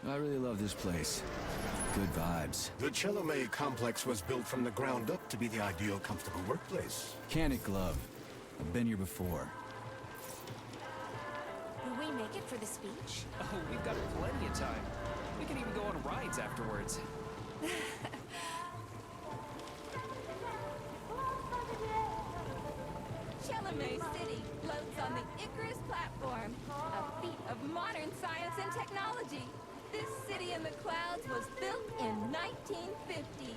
I really love this place. Good vibes. The Chelomey complex was built from the ground up to be the ideal, comfortable workplace. Can it, Glove? I've been here before. Will we make it for the speech? Oh, we've got plenty of time. We can even go on rides afterwards. Chelomey City floats on the Icarus platform, a feat of modern science and technology. This city in the clouds was built in 1950.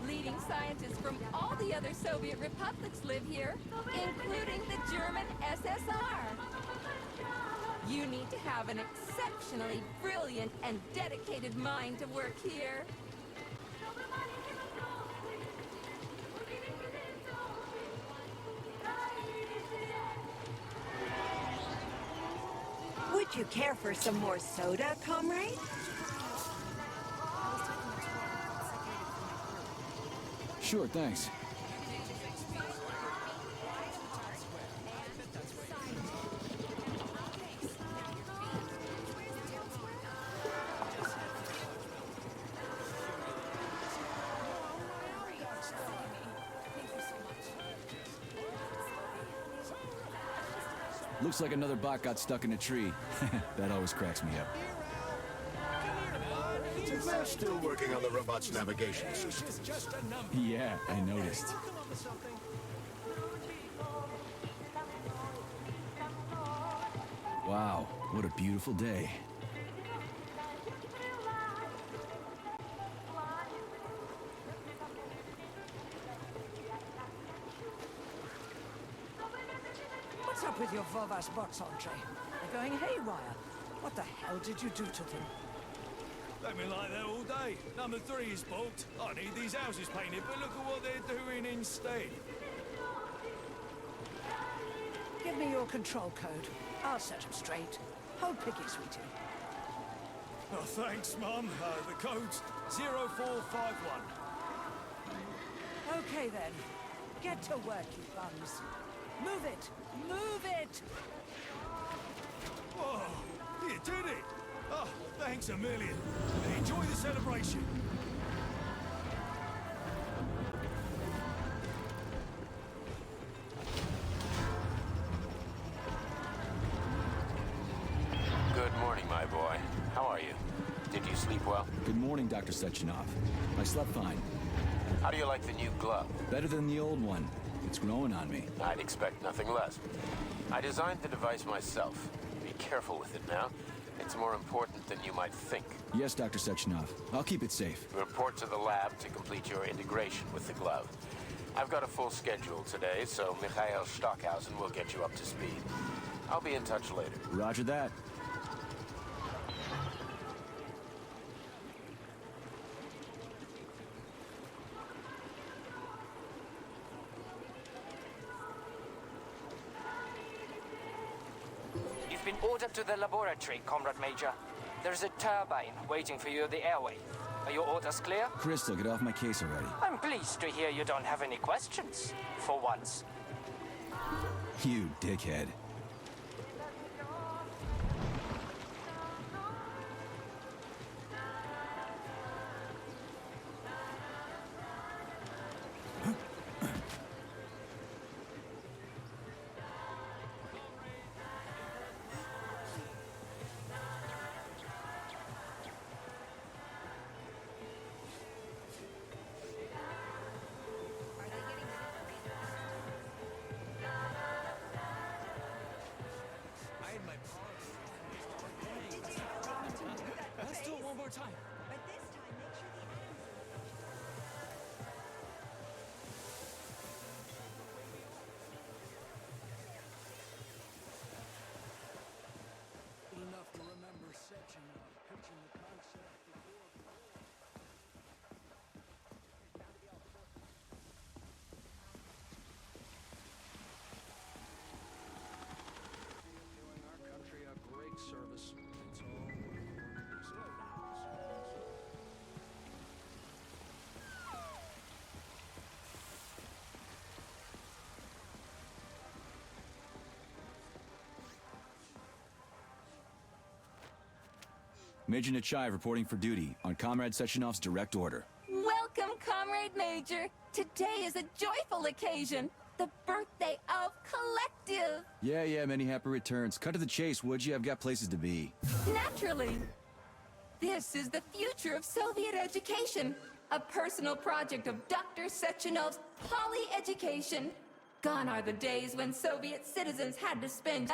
Leading scientists from all the other Soviet republics live here, including the German SSR. You need to have an exceptionally brilliant and dedicated mind to work here. Would you care for some more soda, comrade? Sure, thanks. Looks like another bot got stuck in a tree. That always cracks me up. They're still working on the robot's navigation system. Yeah, I noticed. Wow, what a beautiful day. What's up with your Vovas box entree? They're going haywire. What the hell did you do to them? They've been like that all day. Number 3 is booked. I need these houses painted, but look at what they're doing instead. Give me your control code. I'll set them straight. Hold picky, sweetie. Oh, thanks, Mum. The code's 0451. Okay, then. Get to work, you bums. Move it! Move it! Whoa, you did it! Oh, thanks a million. Enjoy the celebration. Good morning, my boy. How are you? Did you sleep well? Good morning, Dr. Sechenov. I slept fine. How do you like the new glove? Better than the old one. It's growing on me. I'd expect nothing less. I designed the device myself. Be careful with it now. It's more important than you might think. Yes, Dr. Sechenov. I'll keep it safe. Report to the lab to complete your integration with the glove. I've got a full schedule today, so Mikhail Stockhausen will get you up to speed. I'll be in touch later. Roger that. You've been ordered to the laboratory, Comrade Major. There's a turbine waiting for you at the airway. Are your orders clear? Crystal, get off my case already. I'm pleased to hear you don't have any questions, for once. You dickhead. Major Nechayev reporting for duty on Comrade Sechenov's direct order. Welcome, Comrade Major. Today is a joyful occasion. The birthday of Collective. Yeah, many happy returns. Cut to the chase, would you? I've got places to be. Naturally. This is the future of Soviet education. A personal project of Dr. Sechenov's poly-education. Gone are the days when Soviet citizens had to spend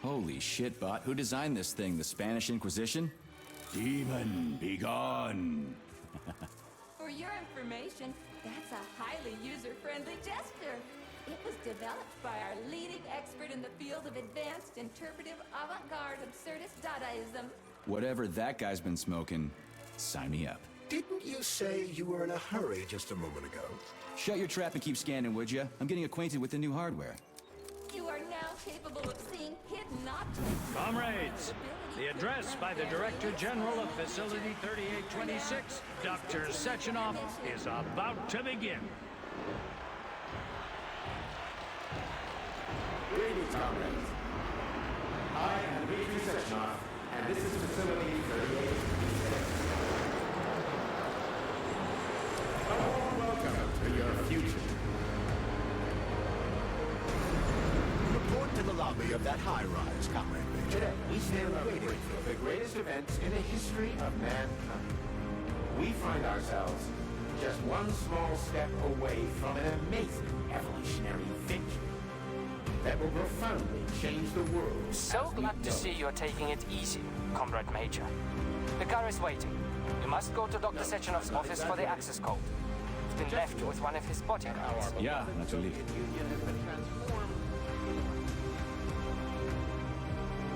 Holy shit, bot. Who designed this thing? The Spanish Inquisition? Demon, be gone! For your information, that's a highly user-friendly gesture. It was developed by our leading expert in the field of advanced interpretive avant-garde absurdist Dadaism. Whatever that guy's been smoking, sign me up. Didn't you say you were in a hurry just a moment ago? Shut your trap and keep scanning, would you? I'm getting acquainted with the new hardware. You are now capable of seeing hidden objects. Comrades, the address by the Director General of Facility 3826, Dr. Sechenov, is about to begin. Greetings, comrades. I am Dmitry Sechenov, and this is Facility 3826. A warm welcome to your future. Report to the lobby of that high-rise, Comrade Major. Today, we stand on the brink of the greatest events in the history of mankind. We find ourselves just one small step away from an amazing evolutionary victory that will profoundly change the world. So glad to see you're taking it easy, Comrade Major. The car is waiting. You must go to Dr. Sechenov's office for the access code. It's been left with one of his bodyguards. Yeah, naturally.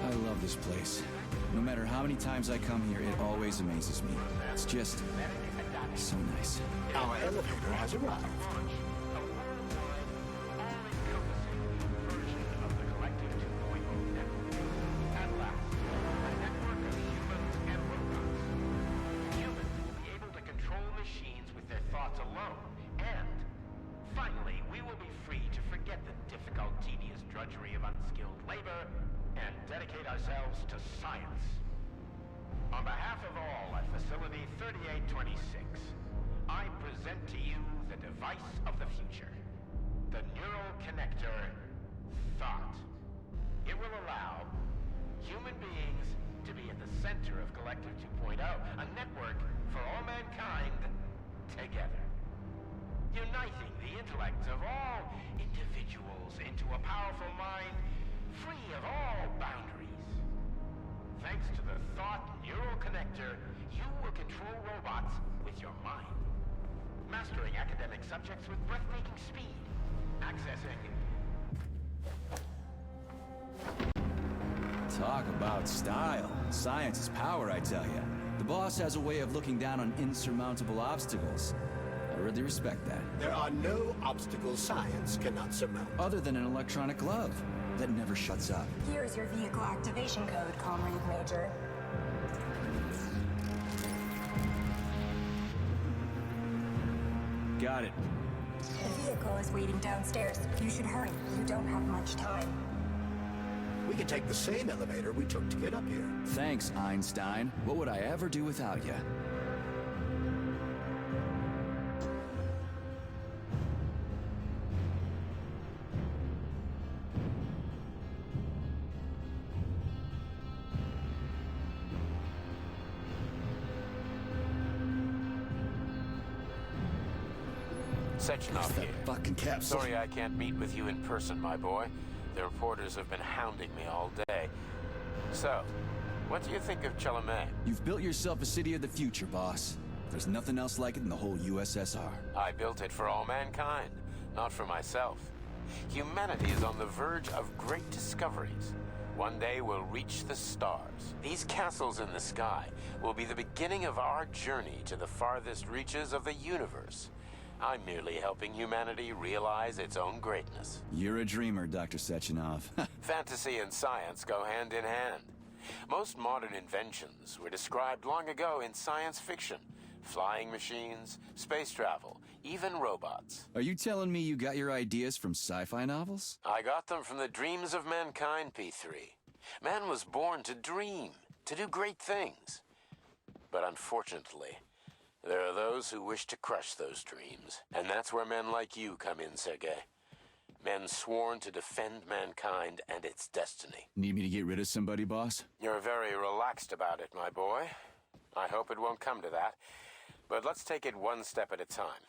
I love this place. No matter how many times I come here, it always amazes me. It's just so nice. Our elevator has arrived. On behalf of all at Facility 3826, I present to you the device of the future. The neural connector, Thought. It will allow human beings to be at the center of Collective 2.0, a network for all mankind together. Uniting the intellects of all individuals into a powerful mind free of all boundaries. Thanks to the Thought Neural Connector, you will control robots with your mind. Mastering academic subjects with breathtaking speed. Accessing... Talk about style. Science is power, I tell ya. The boss has a way of looking down on insurmountable obstacles. I really respect that. There are no obstacles science cannot surmount. Other than an electronic glove that never shuts up. Here's your vehicle activation code, Comrade Major. Got it. The vehicle is waiting downstairs. You should hurry. You don't have much time. We can take the same elevator we took to get up here. Thanks, Einstein. What would I ever do without you? Sechenov here. Fucking capsule. Sorry I can't meet with you in person, my boy. The reporters have been hounding me all day. So, what do you think of Chalamet? You've built yourself a city of the future, boss. There's nothing else like it in the whole USSR. I built it for all mankind, not for myself. Humanity is on the verge of great discoveries. One day we'll reach the stars. These castles in the sky will be the beginning of our journey to the farthest reaches of the universe. I'm merely helping humanity realize its own greatness. You're a dreamer, Dr. Sechenov. Fantasy and science go hand in hand. Most modern inventions were described long ago in science fiction. Flying machines, space travel, even robots. Are you telling me you got your ideas from sci-fi novels? I got them from the dreams of mankind, P3. Man was born to dream, to do great things. But unfortunately, there are those who wish to crush those dreams. And that's where men like you come in, Sergei. Men sworn to defend mankind and its destiny. Need me to get rid of somebody, boss? You're very relaxed about it, my boy. I hope it won't come to that. But let's take it one step at a time.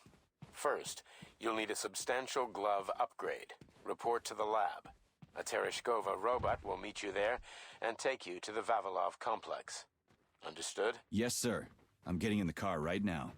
First, you'll need a substantial glove upgrade. Report to the lab. A Tereshkova robot will meet you there and take you to the Vavilov complex. Understood? Yes, sir. I'm getting in the car right now.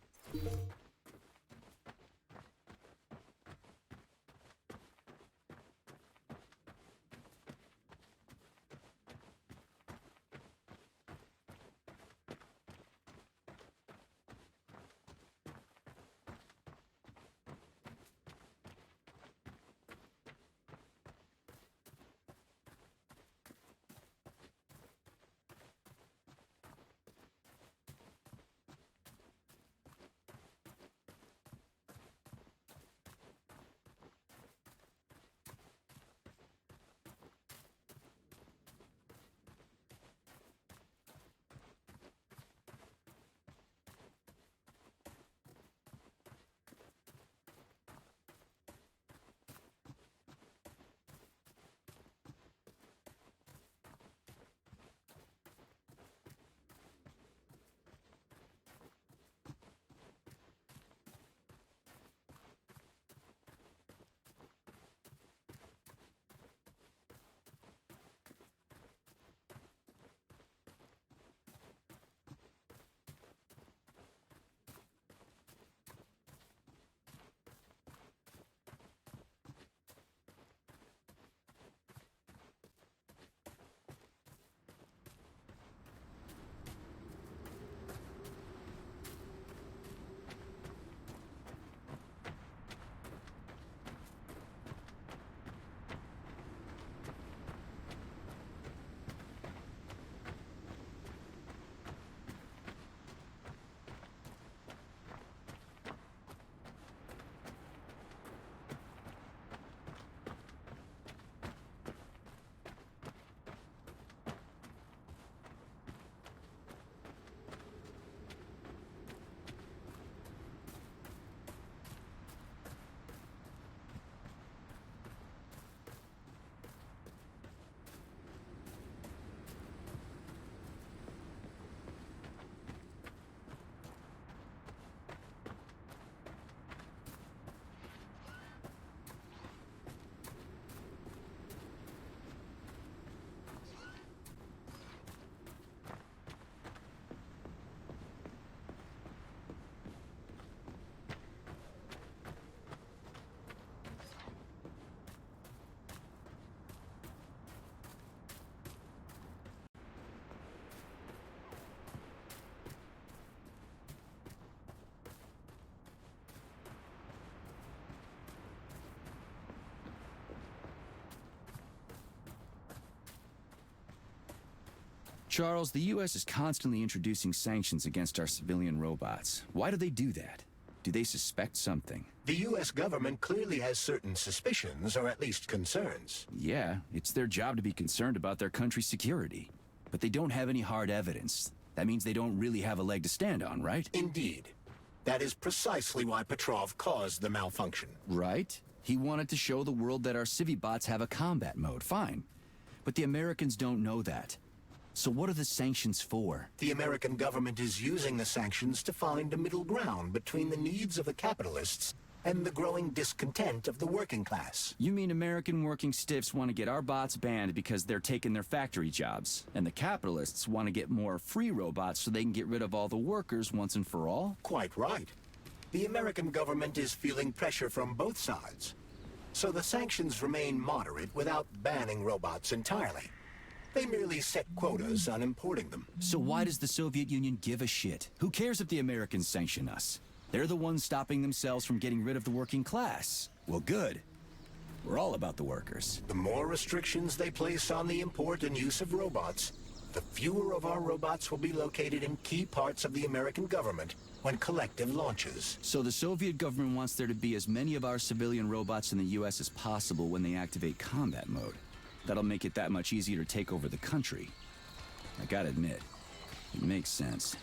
Charles, the U.S. is constantly introducing sanctions against our civilian robots. Why do they do that? Do they suspect something? The U.S. government clearly has certain suspicions, or at least concerns. Yeah, it's their job to be concerned about their country's security. But they don't have any hard evidence. That means they don't really have a leg to stand on, right? Indeed. That is precisely why Petrov caused the malfunction. Right? He wanted to show the world that our Civibots have a combat mode, fine. But the Americans don't know that. So what are the sanctions for? The American government is using the sanctions to find a middle ground between the needs of the capitalists and the growing discontent of the working class. You mean American working stiffs want to get our bots banned because they're taking their factory jobs, and the capitalists want to get more free robots so they can get rid of all the workers once and for all? Quite right. The American government is feeling pressure from both sides. So the sanctions remain moderate without banning robots entirely. They merely set quotas on importing them. So why does the Soviet Union give a shit? Who cares if the Americans sanction us? They're the ones stopping themselves from getting rid of the working class. Well, good. We're all about the workers. The more restrictions they place on the import and use of robots, the fewer of our robots will be located in key parts of the American government when Collective launches. So the Soviet government wants there to be as many of our civilian robots in the US as possible when they activate combat mode. That'll make it that much easier to take over the country. I gotta admit, it makes sense.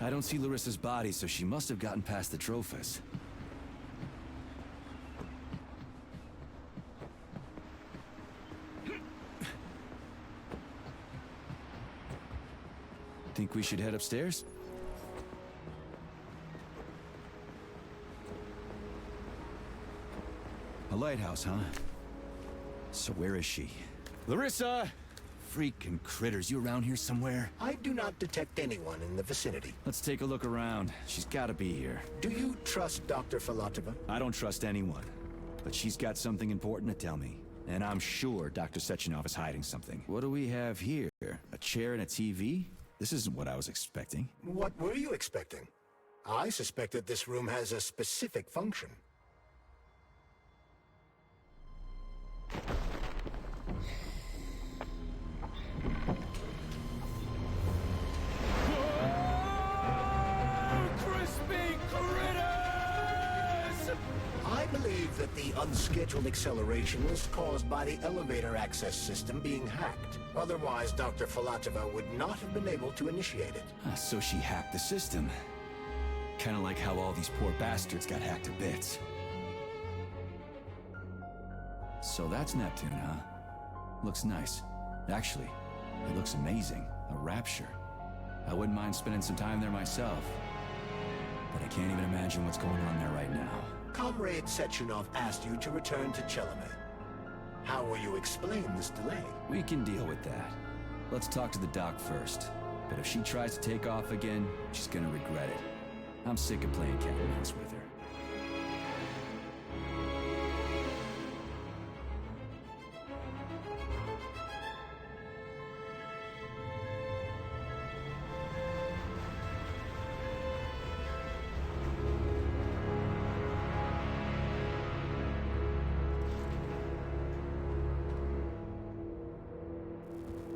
I don't see Larissa's body, so she must have gotten past the Trophus. Think we should head upstairs? A lighthouse, huh? So where is she? Larissa! Freaking critters, you around here somewhere? I do not detect anyone in the vicinity. Let's take a look around. She's gotta be here. Do you trust Dr. Filatova? I don't trust anyone. But she's got something important to tell me. And I'm sure Dr. Sechenov is hiding something. What do we have here? A chair and a TV? This isn't what I was expecting. What were you expecting? I suspected this room has a specific function. I believe that the unscheduled acceleration was caused by the elevator access system being hacked. Otherwise, Dr. Filatova would not have been able to initiate it. So she hacked the system. Kinda like how all these poor bastards got hacked to bits. So that's Neptune, huh? Looks nice. Actually, it looks amazing. A rapture. I wouldn't mind spending some time there myself. But I can't even imagine what's going on there right now. Comrade Sechenov asked you to return to Chelamet. How will you explain this delay? We can deal with that. Let's talk to the doc first. But if she tries to take off again, she's gonna regret it. I'm sick of playing cat and mouse with her.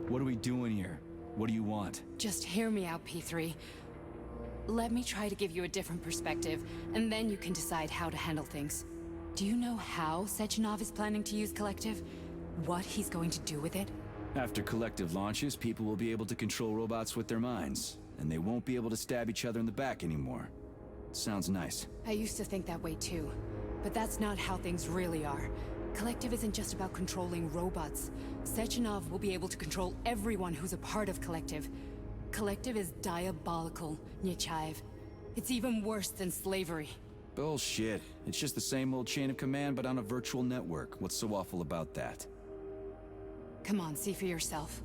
What are we doing here? What do you want? Just hear me out, P3. Let me try to give you a different perspective, and then you can decide how to handle things. Do you know how Sechenov is planning to use Collective? What he's going to do with it? After Collective launches, people will be able to control robots with their minds, and they won't be able to stab each other in the back anymore. Sounds nice. I used to think that way too, but that's not how things really are. Collective isn't just about controlling robots. Sechenov will be able to control everyone who's a part of Collective. Collective is diabolical, Nechayev. It's even worse than slavery. Bullshit. It's just the same old chain of command, but on a virtual network. What's so awful about that? Come on, see for yourself.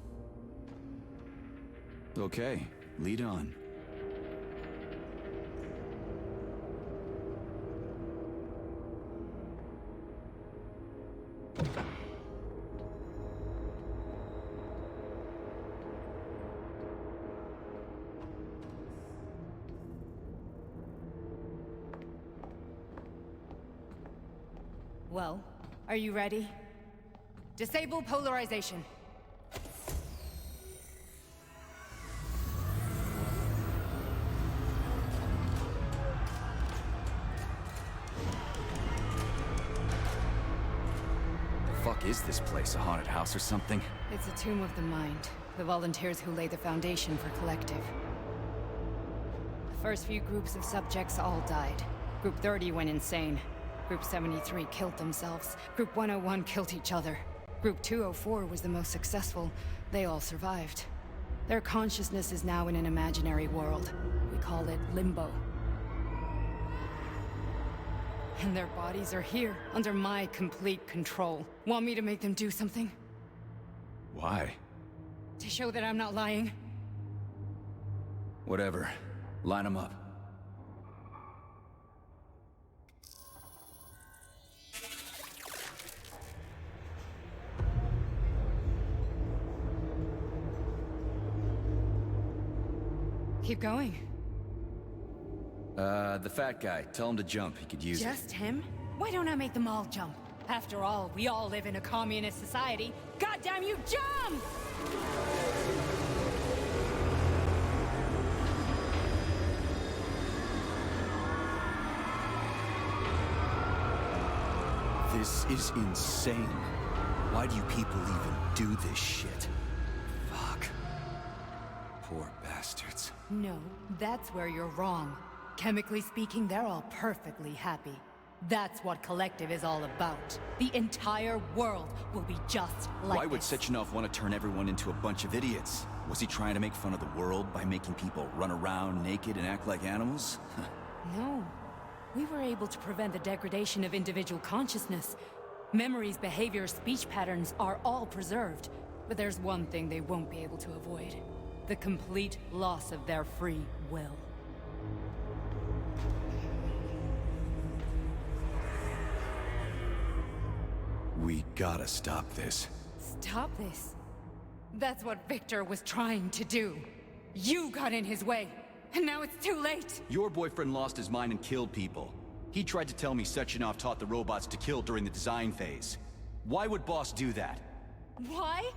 Okay, lead on. Well, are you ready? Disable polarization. Fuck is this place? A haunted house or something? It's a tomb of the mind. The volunteers who lay the foundation for Collective. The first few groups of subjects all died. Group 30 went insane. Group 73 killed themselves. Group 101 killed each other. Group 204 was the most successful. They all survived. Their consciousness is now in an imaginary world. We call it Limbo. And their bodies are here, under my complete control. Want me to make them do something? Why? To show that I'm not lying? Whatever. Line them up. Keep going. The fat guy. Tell him to jump. He could use it. Just him? Why don't I make them all jump? After all, we all live in a communist society. Goddamn you, jump! This is insane. Why do you people even do this shit? Fuck. Poor bastards. No, that's where you're wrong. Chemically speaking, they're all perfectly happy. That's what Collective is all about. The entire world will be just like Why would this. Sechenov want to turn everyone into a bunch of idiots? Was he trying to make fun of the world by making people run around naked and act like animals? No. We were able to prevent the degradation of individual consciousness. Memories, behaviors, speech patterns are all preserved. But there's one thing they won't be able to avoid. The complete loss of their free will. We gotta stop this. Stop this. That's what Victor was trying to do. You got in his way, and now it's too late. Your boyfriend lost his mind and killed people. He tried to tell me Sechenov taught the robots to kill during the design phase. Why would Boss do that? Why?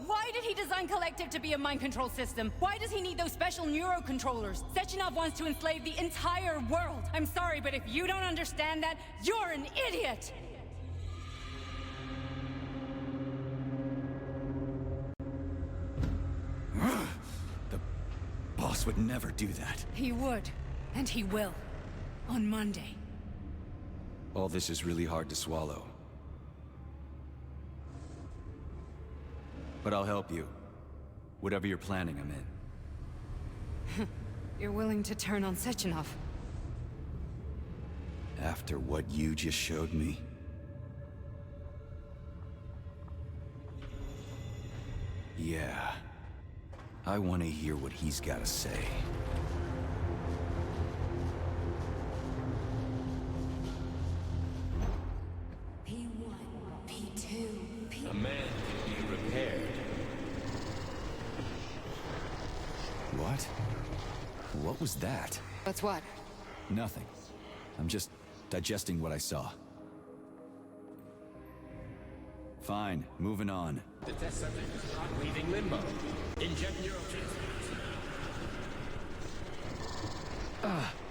Why did he design Collective to be a mind control system? Why does he need those special neurocontrollers? Sechenov wants to enslave the entire world. I'm sorry, but if you don't understand that, you're an idiot! The boss would never do that. He would, and he will. On Monday. All this is really hard to swallow. But I'll help you. Whatever you're planning, I'm in. You're willing to turn on Sechenov? After what you just showed me? Yeah. I want to hear what he's got to say. P1, P2, P... A man can be repaired. What? What was that? What's what? Nothing. I'm just digesting what I saw. Fine, moving on. The test subject is not leaving limbo. Inject neurotransmitters.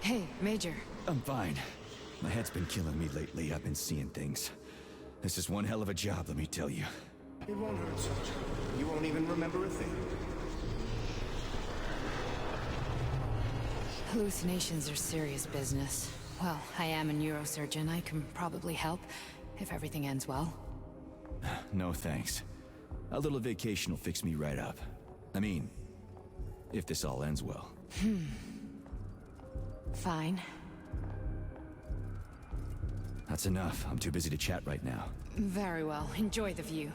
Hey, Major. I'm fine. My head's been killing me lately. I've been seeing things. This is one hell of a job, let me tell you. It won't hurt, Sergeant. You won't even remember a thing. Hallucinations are serious business. Well, I am a neurosurgeon. I can probably help, if everything ends well. No thanks. A little vacation will fix me right up. I mean, if this all ends well. Fine. That's enough. I'm too busy to chat right now. Very well. Enjoy the view.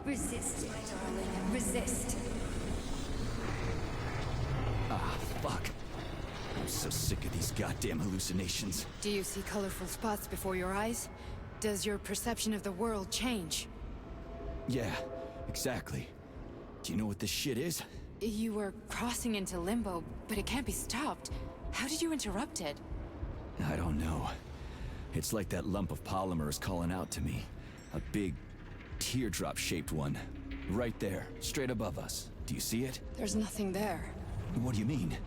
Resist, my darling. Resist. Ah, fuck. I'm so sick of these goddamn hallucinations. Do you see colorful spots before your eyes? Does your perception of the world change? Yeah, exactly. Do you know what this shit is? You were crossing into limbo, but it can't be stopped. How did you interrupt it? I don't know. It's like that lump of polymer is calling out to me. A big, teardrop-shaped one. Right there, straight above us. Do you see it? There's nothing there. What do you mean?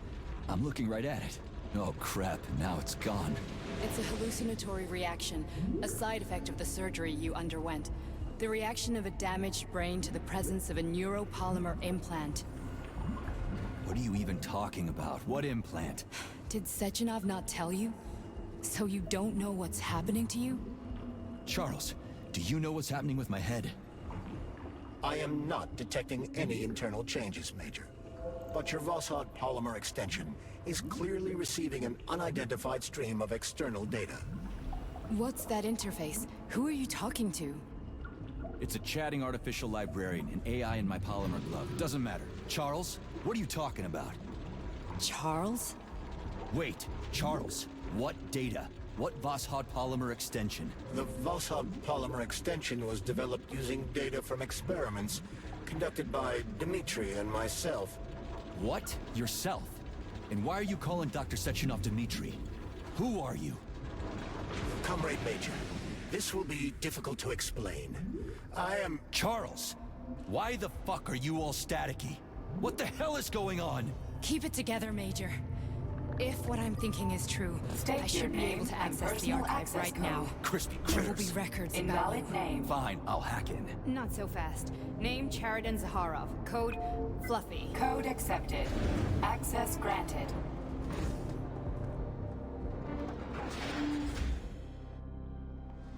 I'm looking right at it. Oh crap, now it's gone. It's a hallucinatory reaction, a side effect of the surgery you underwent. The reaction of a damaged brain to the presence of a neuropolymer implant. What are you even talking about? What implant? Did Sechenov not tell you? So you don't know what's happening to you? Charles, do you know what's happening with my head? I am not detecting any internal changes, Major. But your Vossard polymer extension is clearly receiving an unidentified stream of external data. What's that interface? Who are you talking to? It's a chatting artificial librarian, an AI in my polymer glove. It doesn't matter. Charles, what are you talking about? Charles? Wait, Charles, what data? What Vossard polymer extension? The Vossard polymer extension was developed using data from experiments conducted by Dmitri and myself. What? Yourself? And why are you calling Dr. Sechenov Dmitri? Who are you? Comrade Major, this will be difficult to explain. I am... Charles! Why the fuck are you all staticky? What the hell is going on? Keep it together, Major. If what I'm thinking is true, I should be able to access the archive right now. Crispy There will critters. be records about Invalid you. name. Fine, I'll hack in. Not so fast. Name Cheridan Zaharov. Code Fluffy. Code accepted. Access granted.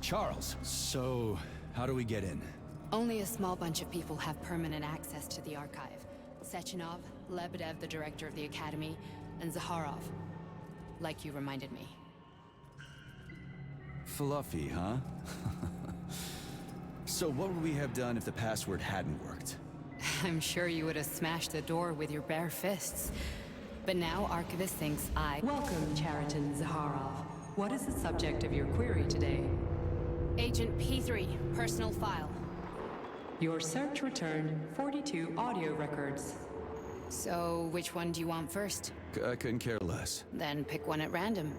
Charles, so how do we get in? Only a small bunch of people have permanent access to the archive. Sechenov, Lebedev, the director of the Academy, and Zaharov. Like you reminded me. Fluffy, huh? So what would we have done if the password hadn't worked? I'm sure you would have smashed the door with your bare fists. But now Archivist thinks I... Welcome, Cheriton Zaharov. What is the subject of your query today? Agent P3, personal file. Your search returned 42 audio records. So, which one do you want first? I couldn't care less. Then pick one at random.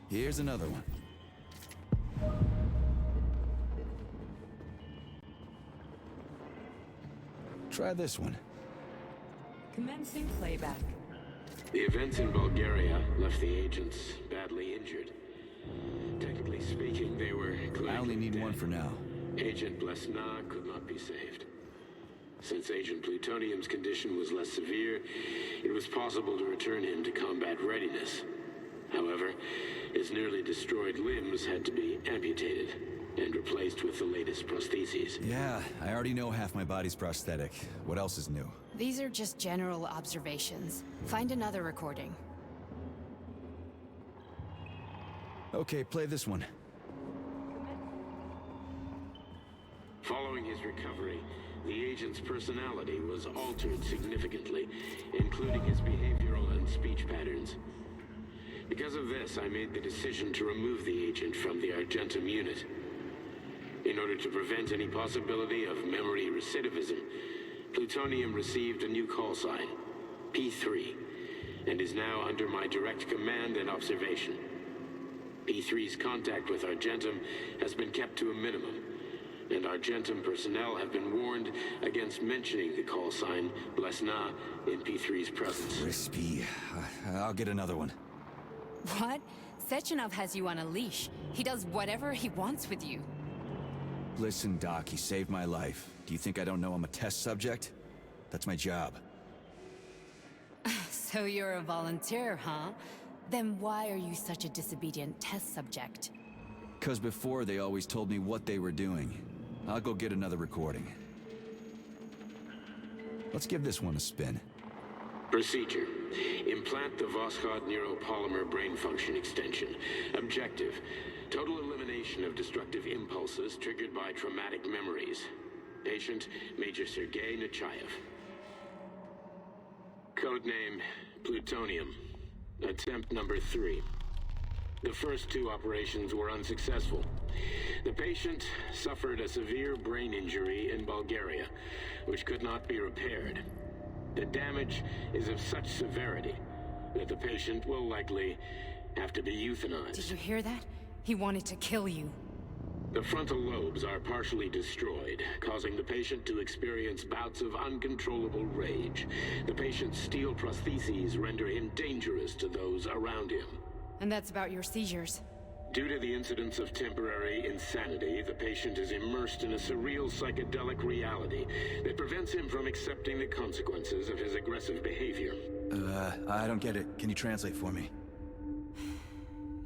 Here's another one. Try this one. Commencing playback. The events in Bulgaria left the agents badly injured. Technically speaking, they were I only need one for now. Agent Blesna could not be saved. Since Agent Plutonium's condition was less severe, it was possible to return him to combat readiness. However, his nearly destroyed limbs had to be amputated and replaced with the latest prostheses. Yeah, I already know half my body's prosthetic. What else is new? These are just general observations. Find another recording. Okay, play this one. Following his recovery, the agent's personality was altered significantly, including his behavioral and speech patterns. Because of this, I made the decision to remove the agent from the Argentum unit. In order to prevent any possibility of memory recidivism, Plutonium received a new call sign, P3, and is now under my direct command and observation. P3's contact with Argentum has been kept to a minimum, and Argentum personnel have been warned against mentioning the call sign Blesna in P3's presence. Crispy. I'll get another one. What? Sechenov has you on a leash. He does whatever he wants with you. Listen, Doc, he saved my life. Do you think I don't know I'm a test subject? That's my job. So you're a volunteer, huh? Then why are you such a disobedient test subject? 'Cause before they always told me what they were doing. I'll go get another recording. Let's give this one a spin. Procedure. Implant the Voskhod neuropolymer brain function extension. Objective. Total elimination of destructive impulses triggered by traumatic memories. Patient, Major Sergei Nechayev. Codename, Plutonium. Attempt number 3. The first 2 operations were unsuccessful. The patient suffered a severe brain injury in Bulgaria, which could not be repaired. The damage is of such severity that the patient will likely have to be euthanized. Did you hear that? He wanted to kill you. The frontal lobes are partially destroyed, causing the patient to experience bouts of uncontrollable rage. The patient's steel prostheses render him dangerous to those around him. And that's about your seizures. Due to the incidence of temporary insanity, the patient is immersed in a surreal psychedelic reality that prevents him from accepting the consequences of his aggressive behavior. I don't get it. Can you translate for me?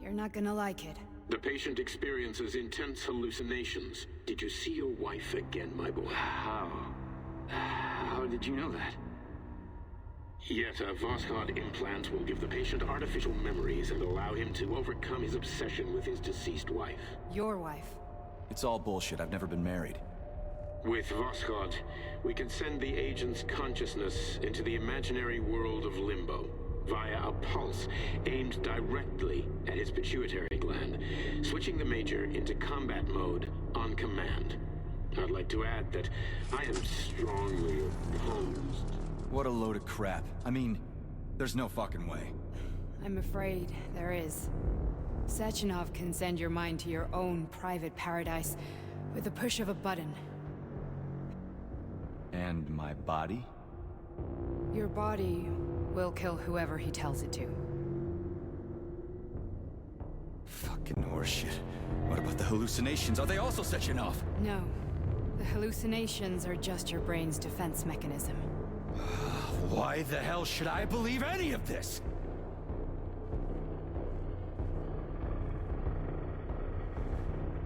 You're not gonna like it. The patient experiences intense hallucinations. Did you see your wife again, my boy? How did you know that? Yet a Voskhod implant will give the patient artificial memories and allow him to overcome his obsession with his deceased wife. Your wife. It's all bullshit. I've never been married. With Voskhod, we can send the agent's consciousness into the imaginary world of limbo via a pulse aimed directly at his pituitary gland, switching the Major into combat mode on command. I'd like to add that I am strongly opposed. What a load of crap. I mean, there's no fucking way. I'm afraid there is. Sechenov can send your mind to your own private paradise with the push of a button. And my body? Your body will kill whoever he tells it to. Fucking horseshit. What about the hallucinations? Are they also Sechenov? No. The hallucinations are just your brain's defense mechanism. Why the hell should I believe any of this?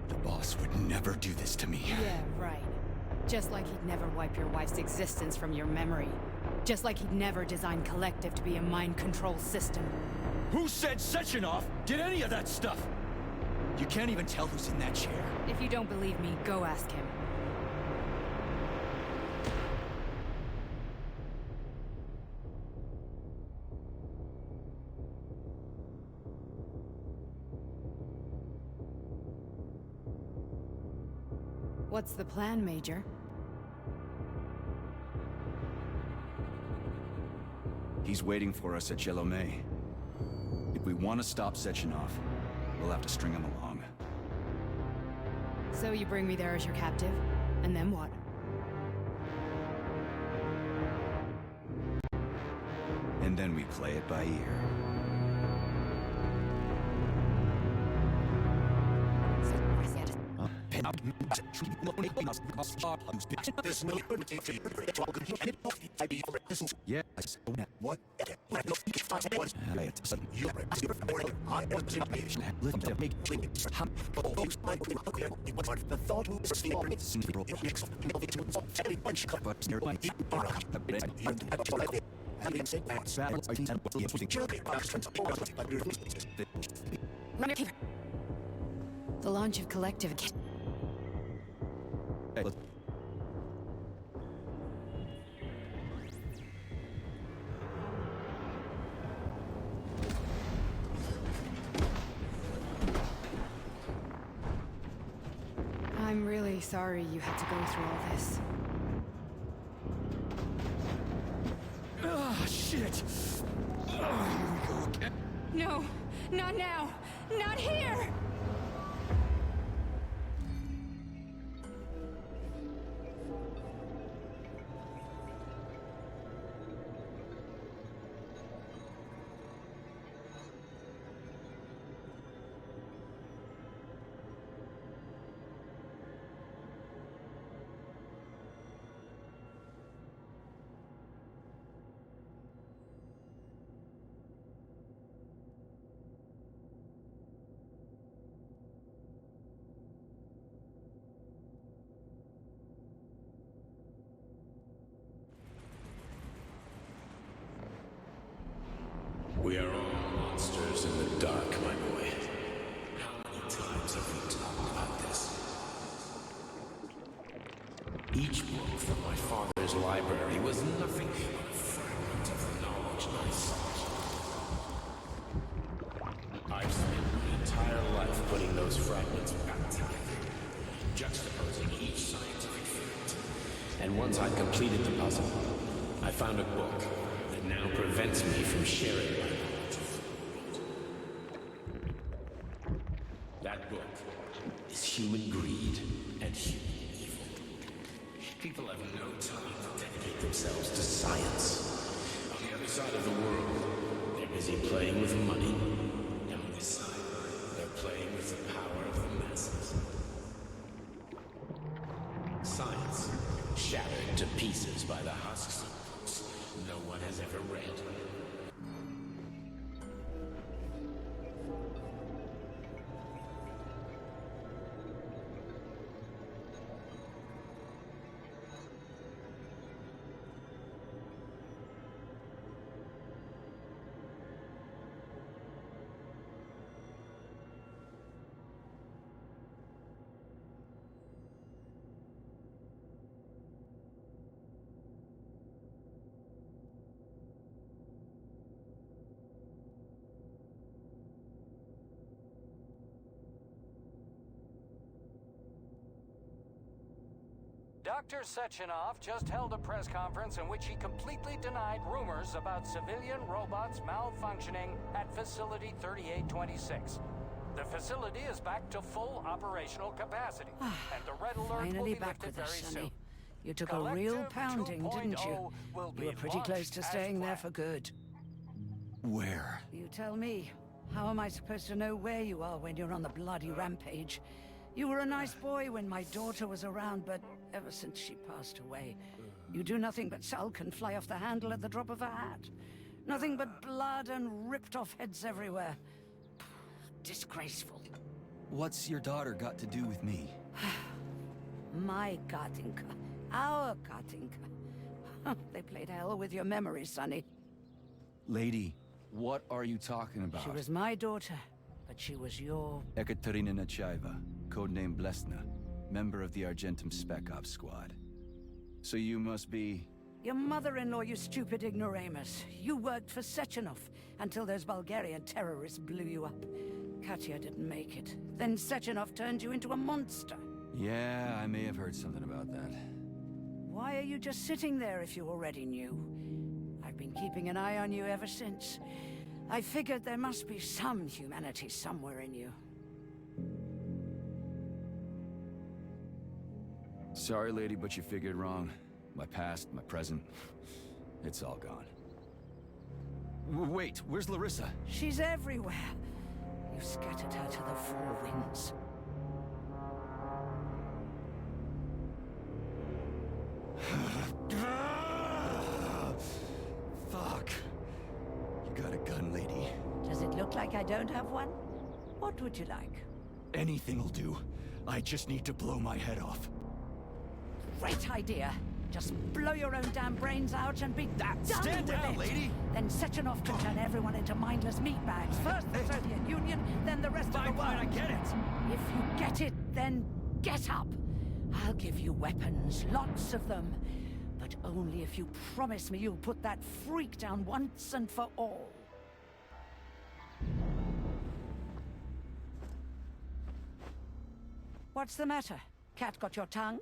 The boss would never do this to me. Yeah, right. Just like he'd never wipe your wife's existence from your memory. Just like he'd never design Collective to be a mind control system. Who said Sechenov did any of that stuff? You can't even tell who's in that chair. If you don't believe me, go ask him. What's the plan, Major? He's waiting for us at Jelome. If we want to stop Sechenov, we'll have to string him along. So you bring me there as your captive, and then what? And then we play it by ear. Yes. What? The launch of Collective. I'm really sorry you had to go through all this. Oh, shit! Oh, here we go again. No, not now! Not here! We are all monsters in the dark, my boy. How many times have we talked about this? Each book from my father's library was nothing but a fragment of the knowledge I sought. I've spent my entire life putting those fragments back together, juxtaposing each scientific fact. And once I'd completed the puzzle, I found a book that now prevents me from sharing my knowledge with the world. That book is human greed and human evil. People have no time to dedicate themselves to science. On the other side of the world, they're busy playing with money. And on this side, they're playing with the power of the masses. Science, shattered to pieces by the husks of books no one has ever read. Dr. Sechenov just held a press conference in which he completely denied rumors about civilian robots malfunctioning at Facility 3826. The facility is back to full operational capacity, and the red alert will Finally be back lifted with us, very Sonny. soon. You took a real pounding, didn't you? Will You were be pretty close to launched staying as there planned. for good. Where? You tell me. How am I supposed to know where you are when you're on the bloody rampage? You were a nice boy when my daughter was around, but ever since she passed away, you do nothing but sulk and fly off the handle at the drop of a hat. Nothing but blood and ripped off heads everywhere. Disgraceful. What's your daughter got to do with me? My Katinka. Our Katinka. They played hell with your memory, Sonny. Lady, what are you talking about? She was my daughter, but she was your... Ekaterina Nechaeva, codename Blesna, member of the Argentum Spec Ops squad. So you must be... Your mother-in-law, you stupid ignoramus. You worked for Sechenov until those Bulgarian terrorists blew you up. Katya didn't make it. Then Sechenov turned you into a monster. Yeah, I may have heard something about that. Why are you just sitting there if you already knew? I've been keeping an eye on you ever since. I figured there must be some humanity somewhere in you. Sorry, lady, but you figured wrong. My past, my present, it's all gone. Wait, where's Larissa? She's everywhere. You scattered her to the four winds. Fuck. You got a gun, lady. Does it look like I don't have one? What would you like? Anything'll do. I just need to blow my head off. Great idea. Just blow your own damn brains out and be done Stand with down, it. lady! Then Sechenov can turn everyone into mindless meatbags. First the Soviet Union, then the rest of the world. Fine, I get it. If you get it, then get up. I'll give you weapons, lots of them. But only if you promise me you'll put that freak down once and for all. What's the matter? Cat got your tongue?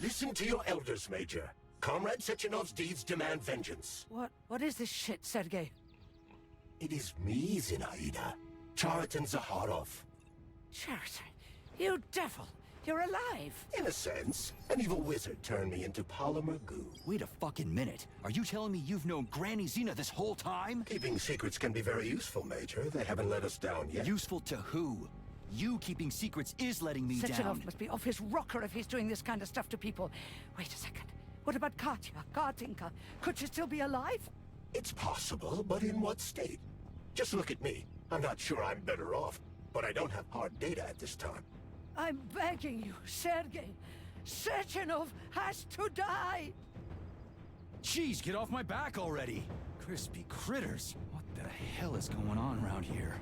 Listen to your elders, Major. Comrade Sechenov's deeds demand vengeance. What is this shit, Sergei? It is me, Zinaida. Chariton Zaharov. Chariton, you devil! You're alive! In a sense, an evil wizard turned me into polymer goo. Wait a fucking minute. Are you telling me you've known Granny Xena this whole time? Keeping secrets can be very useful, Major. They haven't let us down yet. Useful to who? You keeping secrets is letting me down. Sechenov must be off his rocker if he's doing this kind of stuff to people. Wait a second. What about Katya, Kartinka? Could she still be alive? It's possible, but in what state? Just look at me. I'm not sure I'm better off, but I don't have hard data at this time. I'm begging you, Sergei. Sechenov has to die! Jeez, get off my back already! Crispy critters. What the hell is going on around here?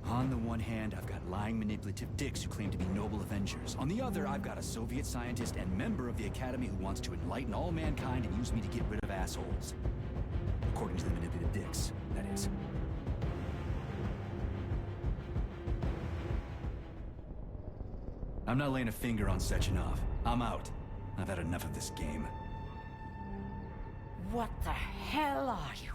On the one hand, I've got lying, manipulative dicks who claim to be noble avengers. On the other, I've got a Soviet scientist and member of the Academy who wants to enlighten all mankind and use me to get rid of assholes. According to the manipulative dicks, that is. I'm not laying a finger on Sechenov. I'm out. I've had enough of this game. What the hell are you?